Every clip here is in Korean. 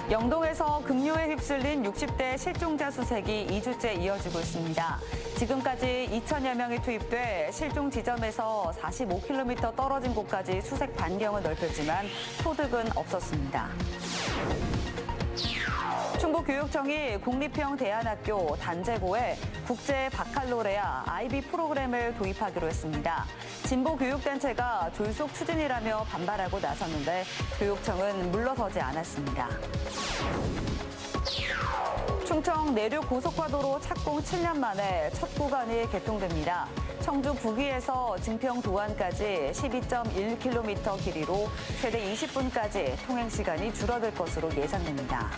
영동에서 급류에 휩쓸린 60대 실종자 수색이 2주째 이어지고 있습니다. 지금까지 2천여 명이 투입돼 실종 지점에서 45km 떨어진 곳까지 수색 반경을 넓혔지만 소득은 없었습니다. 충북교육청이 국립형 대안학교 단제고에 국제 바칼로레아 IB 프로그램을 도입하기로 했습니다. 진보 교육단체가 졸속 추진이라며 반발하고 나섰는데 교육청은 물러서지 않았습니다. 충청 내륙 고속화도로 착공 7년 만에 첫 구간이 개통됩니다. 청주 북위에서 증평 도안까지 12.1km 길이로 최대 20분까지 통행 시간이 줄어들 것으로 예상됩니다.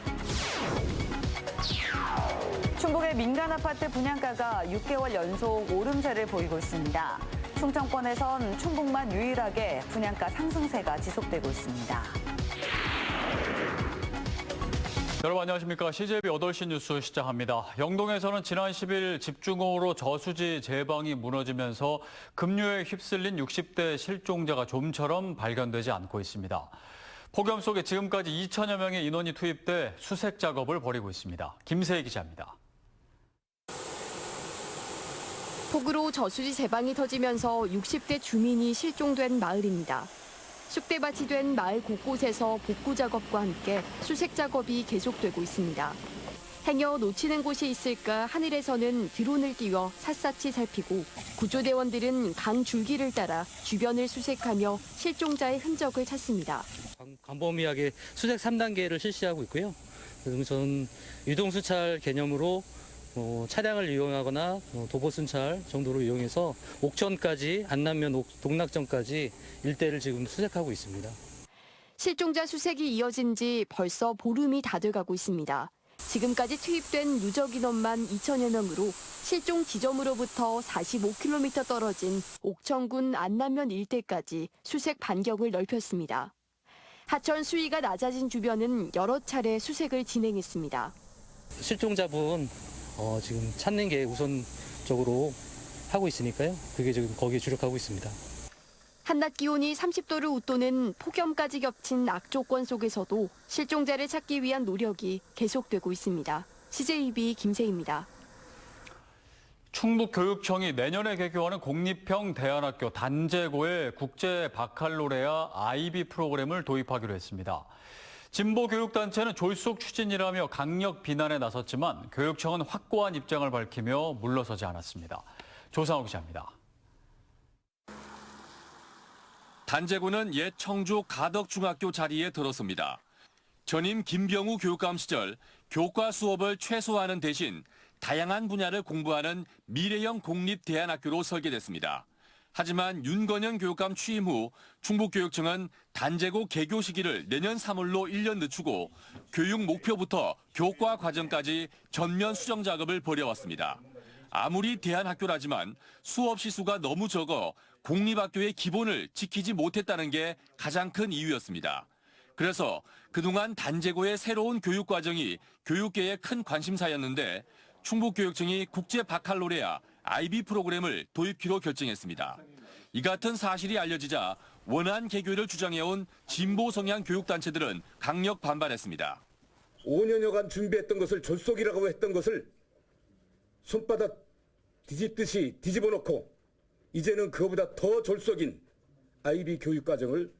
충북의 민간 아파트 분양가가 6개월 연속 오름세를 보이고 있습니다. 충청권에선 충북만 유일하게 분양가 상승세가 지속되고 있습니다. 여러분 안녕하십니까. CJB 8시 뉴스 시작합니다. 영동에서는 지난 10일 집중호우로 저수지 제방이 무너지면서 급류에 휩쓸린 60대 실종자가 좀처럼 발견되지 않고 있습니다. 폭염 속에 지금까지 2천여 명의 인원이 투입돼 수색 작업을 벌이고 있습니다. 김세희 기자입니다. 폭우로 저수지 제방이 터지면서 60대 주민이 실종된 마을입니다. 쑥대밭이 된 마을 곳곳에서 복구 작업과 함께 수색 작업이 계속되고 있습니다. 행여 놓치는 곳이 있을까 하늘에서는 드론을 띄워 샅샅이 살피고 구조대원들은 강 줄기를 따라 주변을 수색하며 실종자의 흔적을 찾습니다. 광범위하게 수색 3단계를 실시하고 있고요. 저는 유동수찰 개념으로 차량을 이용하거나 도보순찰 정도로 이용해서 옥천까지 안남면 동락전까지 일대를 지금 수색하고 있습니다. 실종자 수색이 이어진 지 벌써 보름이 다 돼가고 있습니다. 지금까지 투입된 누적 인원만 2천여 명으로 실종 지점으로부터 45km 떨어진 옥천군 안남면 일대까지 수색 반경을 넓혔습니다. 하천 수위가 낮아진 주변은 여러 차례 수색을 진행했습니다. 실종자분 지금 찾는 게 우선적으로 하고 있으니까요. 그게 지금 거기에 주력하고 있습니다. 한낮 기온이 30도를 웃도는 폭염까지 겹친 악조건 속에서도 실종자를 찾기 위한 노력이 계속되고 있습니다. CJB 김세희입니다. 충북교육청이 내년에 개교하는 공립형 대안학교 단제고에 국제 바칼로레아 IB 프로그램을 도입하기로 했습니다. 진보 교육단체는 졸속 추진이라며 강력 비난에 나섰지만 교육청은 확고한 입장을 밝히며 물러서지 않았습니다. 조상호 기자입니다. 단제고는 옛 청주 가덕중학교 자리에 들었습니다. 전임 김병우 교육감 시절 교과 수업을 최소화하는 대신 다양한 분야를 공부하는 미래형 공립대안학교로 설계됐습니다. 하지만 윤건영 교육감 취임 후 충북교육청은 단제고 개교 시기를 내년 3월로 1년 늦추고 교육 목표부터 교과 과정까지 전면 수정 작업을 벌여왔습니다. 아무리 대안학교라지만 수업 시수가 너무 적어 공립학교의 기본을 지키지 못했다는 게 가장 큰 이유였습니다. 그래서 그동안 단제고의 새로운 교육 과정이 교육계의 큰 관심사였는데 충북교육청이 국제 바칼로레아 IB 프로그램을 도입키로 결정했습니다. 이 같은 사실이 알려지자 원안 개교를 주장해온 진보 성향 교육단체들은 강력 반발했습니다. 5년여간 준비했던 것을 졸속이라고 했던 것을 손바닥 뒤집듯이 뒤집어 놓고 이제는 그거보다 더 졸속인 IB 교육과정을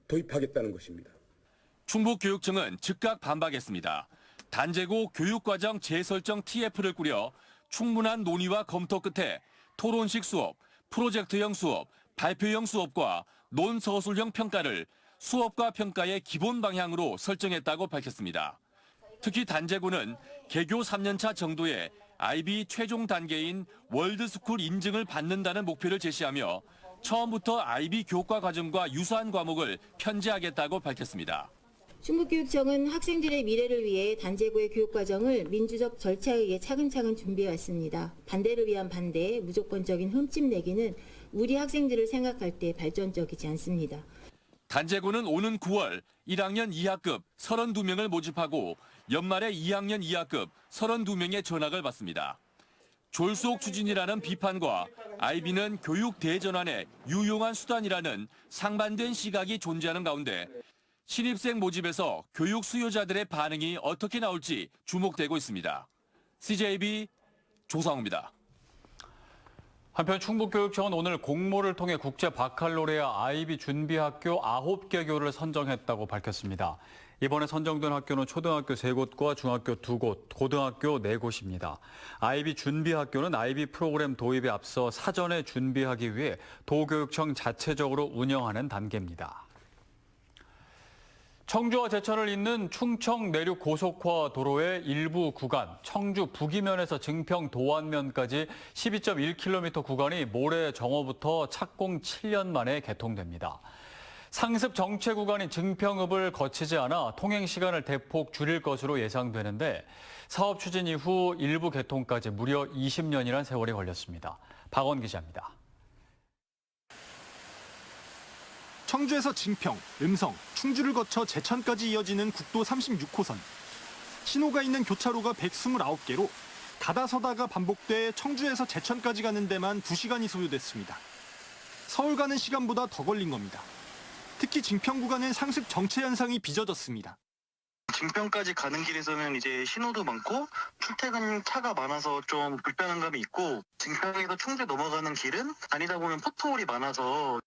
도입하겠다는 것입니다. 충북교육청은 즉각 반박했습니다. 단제고 교육과정 재설정 TF를 꾸려 충분한 논의와 검토 끝에 토론식 수업, 프로젝트형 수업, 발표형 수업과 논서술형 평가를 수업과 평가의 기본 방향으로 설정했다고 밝혔습니다. 특히 단제고는 개교 3년차 정도의 IB 최종 단계인 월드스쿨 인증을 받는다는 목표를 제시하며 처음부터 IB 교과 과정과 유사한 과목을 편제하겠다고 밝혔습니다. 충북교육청은 학생들의 미래를 위해 단제고의 교육과정을 민주적 절차에 의해 차근차근 준비해왔습니다. 반대를 위한 반대, 무조건적인 흠집 내기는 우리 학생들을 생각할 때 발전적이지 않습니다. 단제고는 오는 9월 1학년 2학급 32명을 모집하고 연말에 2학년 2학급 32명의 전학을 받습니다. 졸속 추진이라는 비판과 IB는 교육 대전환의 유용한 수단이라는 상반된 시각이 존재하는 가운데 신입생 모집에서 교육 수요자들의 반응이 어떻게 나올지 주목되고 있습니다. CJB 조상우입니다. 한편 충북교육청은 오늘 공모를 통해 국제 바칼로레아 IB 준비학교 9개 교를 선정했다고 밝혔습니다. 이번에 선정된 학교는 초등학교 3곳과 중학교 2곳, 고등학교 4곳입니다. IB 준비학교는 IB 프로그램 도입에 앞서 사전에 준비하기 위해 도교육청 자체적으로 운영하는 단계입니다. 청주와 제천을 잇는 충청 내륙 고속화 도로의 일부 구간, 청주 북이면에서 증평 도안면까지 12.1km 구간이 모레 정오부터 착공 7년 만에 개통됩니다. 상습 정체 구간인 증평읍을 거치지 않아 통행 시간을 대폭 줄일 것으로 예상되는데 사업 추진 이후 일부 개통까지 무려 20년이란 세월이 걸렸습니다. 박원 기자입니다. 청주에서 증평, 음성, 충주를 거쳐 제천까지 이어지는 국도 36호선. 신호가 있는 교차로가 129개로 가다 서다가 반복돼 청주에서 제천까지 가는 데만 2시간이 소요됐습니다. 서울 가는 시간보다 더 걸린 겁니다. 특히 증평 구간은 상습 정체 현상이 빚어졌습니다. 증평까지 가는 길에서는 이제 신호도 많고 출퇴근 차가 많아서 좀 불편한 감이 있고, 증평에서 충주 넘어가는 길은 다니다 보면 포토홀이 많아서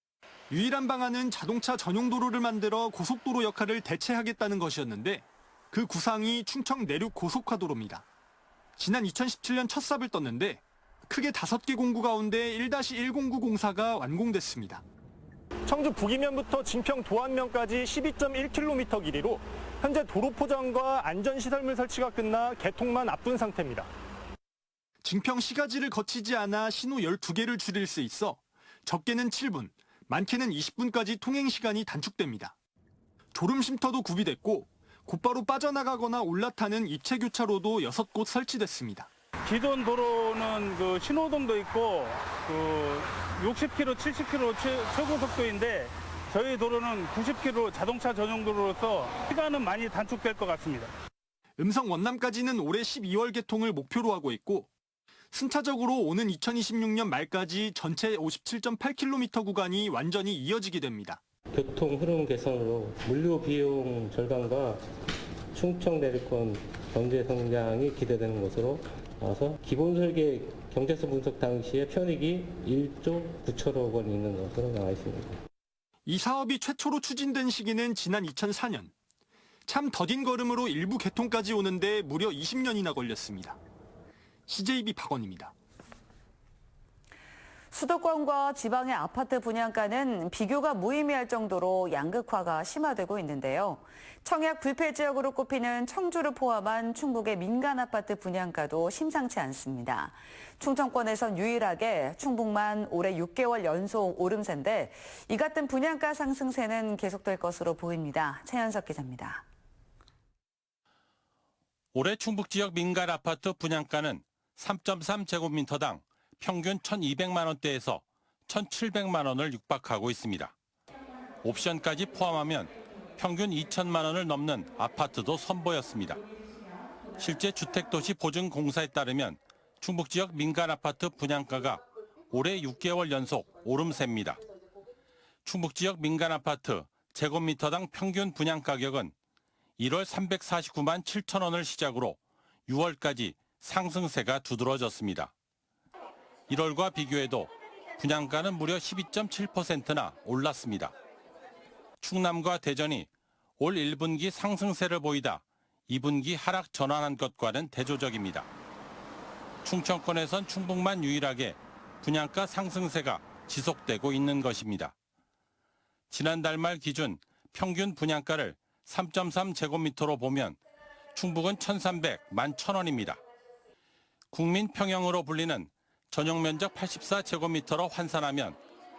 유일한 방안은 자동차 전용 도로를 만들어 고속도로 역할을 대체하겠다는 것이었는데 그 구상이 충청 내륙 고속화도로입니다. 지난 2017년 첫 삽을 떴는데 크게 5개 공구 가운데 1-109 공사가 완공됐습니다. 청주 북이면부터 증평 도안면까지 12.1km 길이로 현재 도로 포장과 안전시설물 설치가 끝나 개통만 앞둔 상태입니다. 증평 시가지를 거치지 않아 신호 12개를 줄일 수 있어 적게는 7분, 많게는 20분까지 통행 시간이 단축됩니다. 졸음 쉼터도 구비됐고 곧바로 빠져나가거나 올라타는 입체 교차로도 6곳 설치됐습니다. 기존 도로는 신호등도 있고 60km, 70km 최고 속도인데 저희 도로는 90km 자동차 전용 도로로서 시간은 많이 단축될 것 같습니다. 음성 원남까지는 올해 12월 개통을 목표로 하고 있고 순차적으로 오는 2026년 말까지 전체 57.8km 구간이 완전히 이어지게 됩니다. 교통 흐름 개선으로 물류 비용 절감과 충청 내륙권 경제 성장이 기대되는 것으로 나와서 기본 설계 경제성 분석 당시에 편익이 1조 9천억 원 있는 것으로 나와 있습니다. 이 사업이 최초로 추진된 시기는 지난 2004년. 참 더딘 걸음으로 일부 개통까지 오는데 무려 20년이나 걸렸습니다. CJB 박원입니다. 수도권과 지방의 아파트 분양가는 비교가 무의미할 정도로 양극화가 심화되고 있는데요. 청약 불패 지역으로 꼽히는 청주를 포함한 충북의 민간 아파트 분양가도 심상치 않습니다. 충청권에선 유일하게 충북만 올해 6개월 연속 오름세인데 이 같은 분양가 상승세는 계속될 것으로 보입니다. 최현석 기자입니다. 올해 충북 지역 민간 아파트 분양가는 3.3제곱미터당 평균 1,200만 원대에서 1,700만 원을 육박하고 있습니다. 옵션까지 포함하면 평균 2천만 원을 넘는 아파트도 선보였습니다. 실제 주택도시보증공사에 따르면 충북 지역 민간 아파트 분양가가 올해 6개월 연속 오름세입니다. 충북 지역 민간 아파트 제곱미터당 평균 분양 가격은 1월 349만 7천 원을 시작으로 6월까지 상승세가 두드러졌습니다. 1월과 비교해도 분양가는 무려 12.7%나 올랐습니다. 충남과 대전이 올 1분기 상승세를 보이다 2분기 하락 전환한 것과는 대조적입니다. 충청권에선 충북만 유일하게 분양가 상승세가 지속되고 있는 것입니다. 지난달 말 기준 평균 분양가를 3.3제곱미터로 보면 충북은 1,300만 1,000원입니다. 국민평형으로 불리는 전용 면적 84제곱미터로 환산하면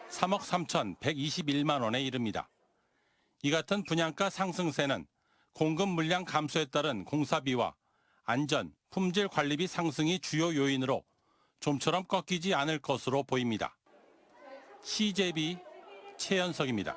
3억 3,121만 원에 이릅니다. 이 같은 분양가 상승세는 공급 물량 감소에 따른 공사비와 안전, 품질 관리비 상승이 주요 요인으로 좀처럼 꺾이지 않을 것으로 보입니다. CJB 최현석입니다.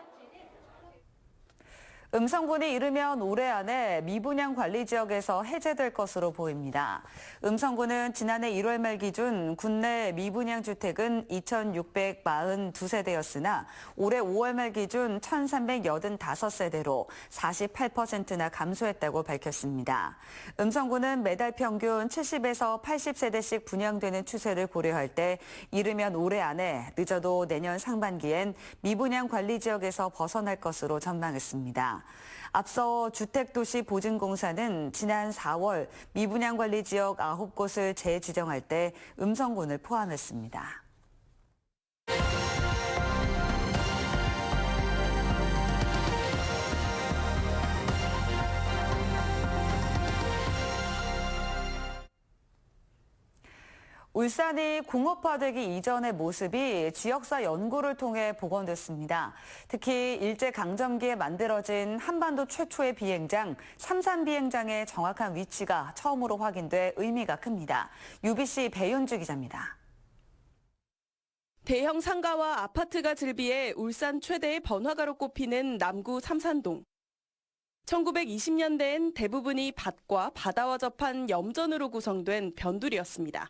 음성군이 이르면 올해 안에 미분양 관리 지역에서 해제될 것으로 보입니다. 음성군은 지난해 1월 말 기준 국내 미분양 주택은 2,642세대였으나 올해 5월 말 기준 1,385세대로 48%나 감소했다고 밝혔습니다. 음성군은 매달 평균 70에서 80세대씩 분양되는 추세를 고려할 때 이르면 올해 안에 늦어도 내년 상반기엔 미분양 관리 지역에서 벗어날 것으로 전망했습니다. 앞서 주택도시보증공사는 지난 4월 미분양관리 지역 9곳을 재지정할 때 음성군을 포함했습니다. 울산이 공업화되기 이전의 모습이 지역사 연구를 통해 복원됐습니다. 특히 일제강점기에 만들어진 한반도 최초의 비행장, 삼산비행장의 정확한 위치가 처음으로 확인돼 의미가 큽니다. UBC 배윤주 기자입니다. 대형 상가와 아파트가 즐비해 울산 최대의 번화가로 꼽히는 남구 삼산동. 1920년대엔 대부분이 밭과 바다와 접한 염전으로 구성된 변두리였습니다.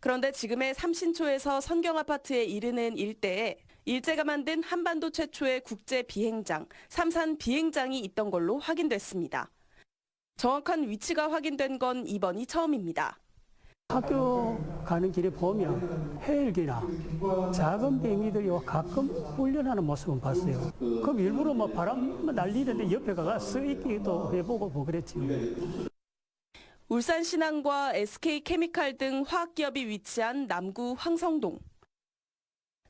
그런데 지금의 삼신초에서 선경아파트에 이르는 일대에 일제가 만든 한반도 최초의 국제 비행장, 삼산 비행장이 있던 걸로 확인됐습니다. 정확한 위치가 확인된 건 이번이 처음입니다. 학교 가는 길에 보면 헬기나 작은 비행기들이 가끔 훈련하는 모습은 봤어요. 그럼 일부러 바람 날리는데 옆에 가서 쓰이기도 해보고 뭐 그랬죠. 울산 신항과 SK케미칼 등 화학기업이 위치한 남구 황성동.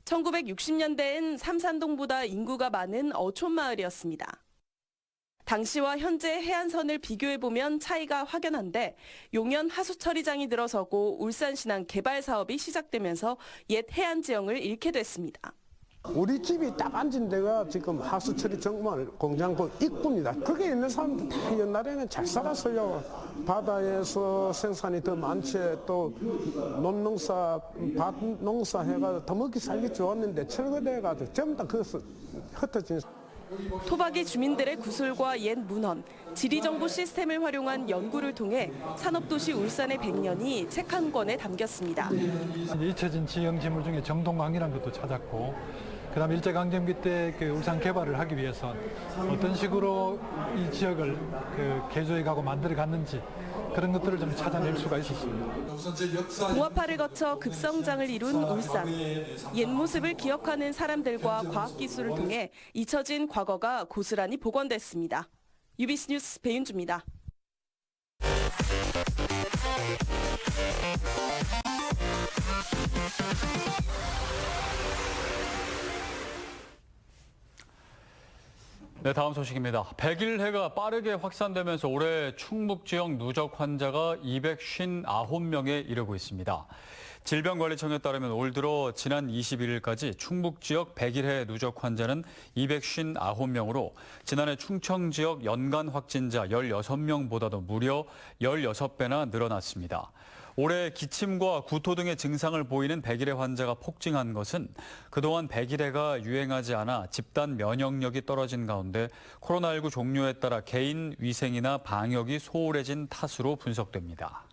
1960년대엔 삼산동보다 인구가 많은 어촌마을이었습니다. 당시와 현재 해안선을 비교해보면 차이가 확연한데 용연 하수처리장이 들어서고 울산신항 개발 사업이 시작되면서 옛 해안 지형을 잃게 됐습니다. 우리 집이 딱 앉은 데가 지금 하수처리 정말 공장 그 입구입니다. 거기에 있는 사람들 다 옛날에는 잘 살았어요. 바다에서 생산이 더 많지, 또 논농사, 밭농사 해가 더 먹기 살기 좋았는데 철거돼가지고 전부 다 그것을 흩어진. 토박이 주민들의 구슬과 옛 문헌, 지리정보 시스템을 활용한 연구를 통해 산업도시 울산의 100년이 책 한 권에 담겼습니다. 잊혀진 지형 지물 중에 정동강이라는 것도 찾았고, 그다음에 일제강점기 때 울산 개발을 하기 위해서 어떤 식으로 이 지역을 개조해가고 만들어갔는지 그런 것들을 좀 찾아낼 수가 있었습니다. 공업화를 거쳐 급성장을 이룬 울산. 옛 모습을 기억하는 사람들과 과학기술을 통해 잊혀진 과거가 고스란히 복원됐습니다. UBC 뉴스 배윤주입니다. 네, 다음 소식입니다. 백일해가 빠르게 확산되면서 올해 충북 지역 누적 환자가 259명에 이르고 있습니다. 질병관리청에 따르면 올 들어 지난 21일까지 충북 지역 백일해 누적 환자는 259명으로 지난해 충청 지역 연간 확진자 16명보다도 무려 16배나 늘어났습니다. 올해 기침과 구토 등의 증상을 보이는 백일해 환자가 폭증한 것은 그동안 백일해가 유행하지 않아 집단 면역력이 떨어진 가운데 코로나19 종료에 따라 개인 위생이나 방역이 소홀해진 탓으로 분석됩니다.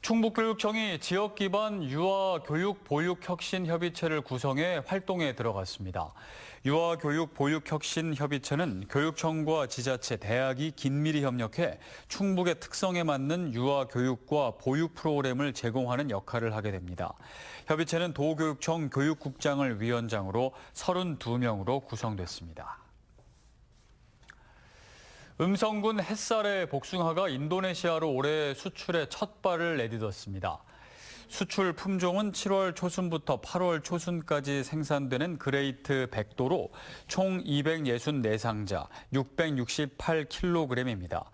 충북교육청이 지역 기반 유아 교육 보육 혁신 협의체를 구성해 활동에 들어갔습니다. 유아 교육 보육 혁신 협의체는 교육청과 지자체, 대학이 긴밀히 협력해 충북의 특성에 맞는 유아 교육과 보육 프로그램을 제공하는 역할을 하게 됩니다. 협의체는 도교육청 교육국장을 위원장으로 32명으로 구성됐습니다. 음성군 햇살의 복숭아가 인도네시아로 올해 수출에 첫 발을 내딛었습니다. 수출 품종은 7월 초순부터 8월 초순까지 생산되는 그레이트 100도로 총 264상자, 668kg입니다.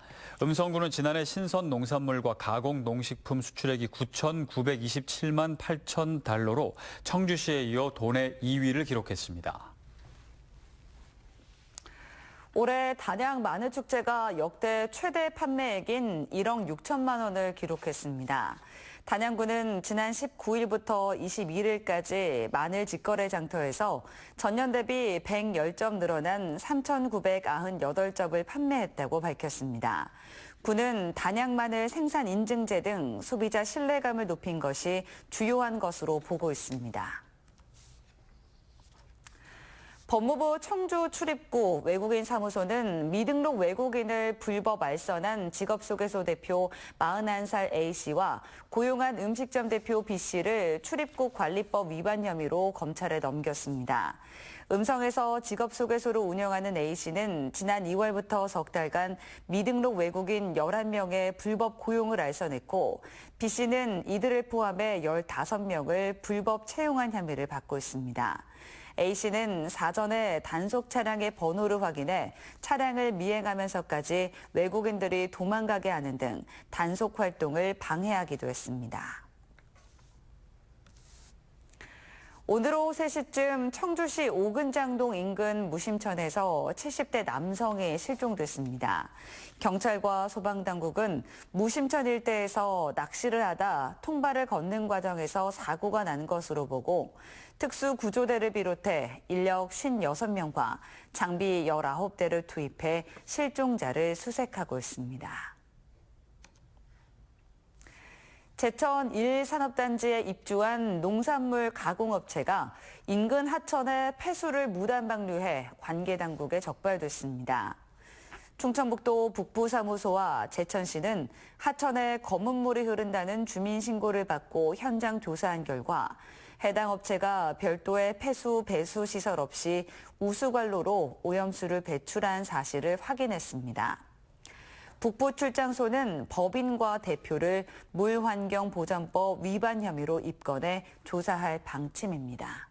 음성군은 지난해 신선 농산물과 가공 농식품 수출액이 9,927만 8천 달러로 청주시에 이어 도내 2위를 기록했습니다. 올해 단양 마늘축제가 역대 최대 판매액인 1억 6천만 원을 기록했습니다. 단양구는 지난 19일부터 21일까지 마늘 직거래 장터에서 전년 대비 110점 늘어난 3,998점을 판매했다고 밝혔습니다. 구는 단양 마늘 생산 인증제 등 소비자 신뢰감을 높인 것이 주요한 것으로 보고 있습니다. 법무부 청주 출입구 외국인 사무소는 미등록 외국인을 불법 알선한 직업소개소 대표 41살 A씨와 고용한 음식점 대표 B씨를 출입국 관리법 위반 혐의로 검찰에 넘겼습니다. 음성에서 직업소개소를 운영하는 A씨는 지난 2월부터 석 달간 미등록 외국인 11명의 불법 고용을 알선했고 B씨는 이들을 포함해 15명을 불법 채용한 혐의를 받고 있습니다. A씨는 사전에 단속 차량의 번호를 확인해 차량을 미행하면서까지 외국인들이 도망가게 하는 등 단속 활동을 방해하기도 했습니다. 오늘 오후 3시쯤 청주시 오근장동 인근 무심천에서 70대 남성이 실종됐습니다. 경찰과 소방당국은 무심천 일대에서 낚시를 하다 통발을 걷는 과정에서 사고가 난 것으로 보고 특수구조대를 비롯해 인력 56명과 장비 19대를 투입해 실종자를 수색하고 있습니다. 제천 1산업단지에 입주한 농산물 가공업체가 인근 하천에 폐수를 무단 방류해 관계당국에 적발됐습니다. 충청북도 북부사무소와 제천시는 하천에 검은 물이 흐른다는 주민 신고를 받고 현장 조사한 결과 해당 업체가 별도의 폐수 배수 시설 없이 우수관로로 오염수를 배출한 사실을 확인했습니다. 북부출장소는 법인과 대표를 물환경보전법 위반 혐의로 입건해 조사할 방침입니다.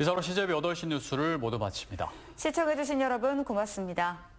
이상으로 CJB 8시 뉴스를 모두 마칩니다. 시청해주신 여러분 고맙습니다.